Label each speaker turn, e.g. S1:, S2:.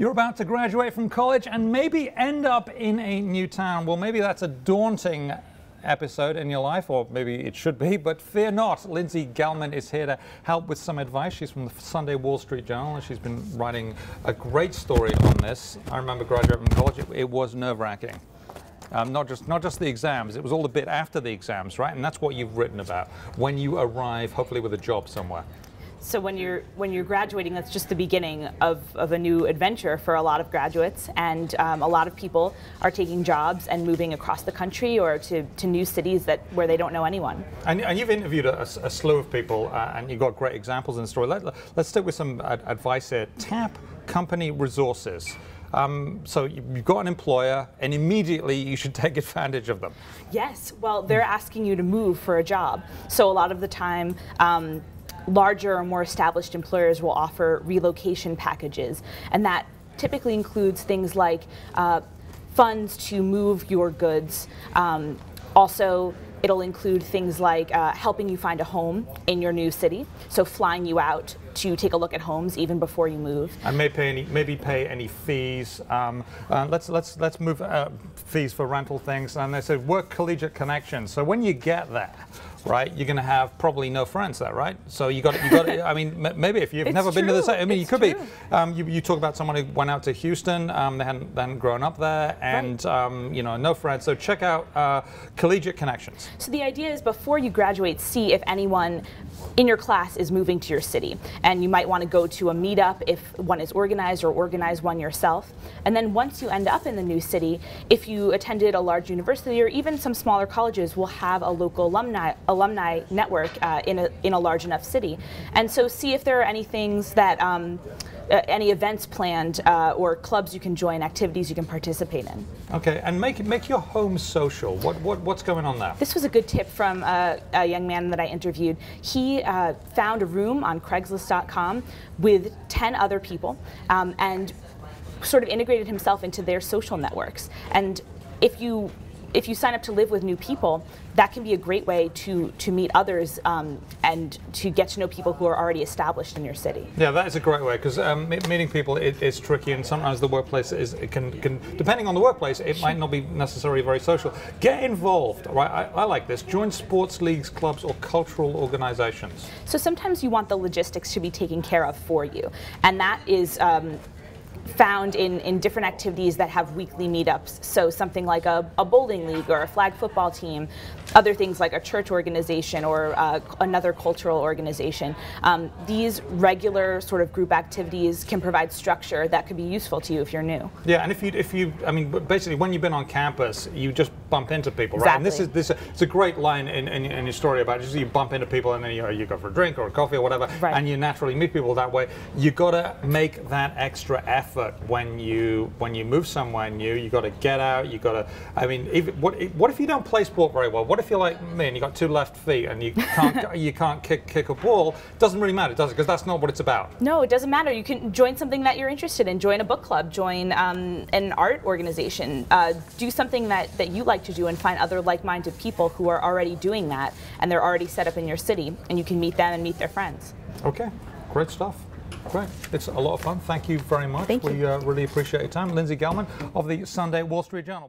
S1: You're about to graduate from college and maybe end up in a new town. Well, maybe that's a daunting episode in your life, or maybe it should be, but fear not. Lindsey Gellman is here to help with some advice. She's from the Sunday Wall Street Journal, and she's been writing a great story on this. I remember graduating from college, it was nerve-wracking. Not just the exams, it was all the bit after the exams, right? And that's what you've written about, when you arrive, hopefully with a job somewhere.
S2: So when you're graduating, that's just the beginning of a new adventure for a lot of graduates, and a lot of people are taking jobs and moving across the country or to new cities where they don't know anyone. And
S1: you've interviewed a slew of people, and you've got great examples in the story. Let's stick with some advice here. Tap company resources. So you've got an employer, and immediately you should take advantage of them.
S2: Yes, well, they're asking you to move for a job. So a lot of the time, larger or more established employers will offer relocation packages, and that typically includes things like funds to move your goods. Also, it'll include things like helping you find a home in your new city, so flying you out to take a look at homes even before you move.
S1: And maybe pay any fees. Let's move fees for rental things. And they said work collegiate connections. So when you get there, right, you're going to have probably no friends there, right? So you got. I mean, maybe if you've never been to the site, I mean, you could be. You talk about someone who went out to Houston. They hadn't grown up there, and right. You know, no friends. So check out Collegiate Connections.
S2: So the idea is, before you graduate, see if anyone in your class is moving to your city, and you might want to go to a meetup if one is organized, or organize one yourself. And then once you end up in the new city, if you attended a large university or even some smaller colleges, will have a local alumni network in a large enough city. And so see if there are any things that any events planned or clubs you can join, activities you can participate in.
S1: Okay, and make your home social. What's going on there?
S2: This was a good tip from a young man that I interviewed. He found a room on Craigslist.com with 10 other people and sort of integrated himself into their social networks. And if you sign up to live with new people, that can be a great way to meet others and to get to know people who are already established in your city.
S1: Yeah, that is a great way, because meeting people is tricky, and sometimes the workplace can depending on the workplace, it might not be necessarily very social. Get involved, right? I like this. Join sports leagues, clubs, or cultural organizations.
S2: So sometimes you want the logistics to be taken care of for you, and that is found in different activities that have weekly meetups. So something like a bowling league or a flag football team, other things like a church organization or another cultural organization. These regular sort of group activities can provide structure that could be useful to you if you're new.
S1: Yeah, and if you I mean, basically when you've been on campus, you just bump into people, right?
S2: Exactly.
S1: And it's a great line in your story about just you bump into people, and then you go for a drink or a coffee or whatever,
S2: right. And
S1: you naturally meet people that way. You got to make that extra effort when you move somewhere new. You got to get out. You got to. I mean, what if you don't play sport very well? What if you're like me and you got 2 left feet and you can't you can't kick a ball? It doesn't really matter, does it? Because that's not what it's about.
S2: No, it doesn't matter. You can join something that you're interested in. Join a book club. Join an art organization. Do something that you like to do, and find other like-minded people who are already doing that, and they're already set up in your city, and you can meet them and meet their friends.
S1: Okay, great stuff. Great. It's a lot of fun. Thank you very much.
S2: Thank you.
S1: We really appreciate your time. Lindsey Gellman of the Sunday Wall Street Journal.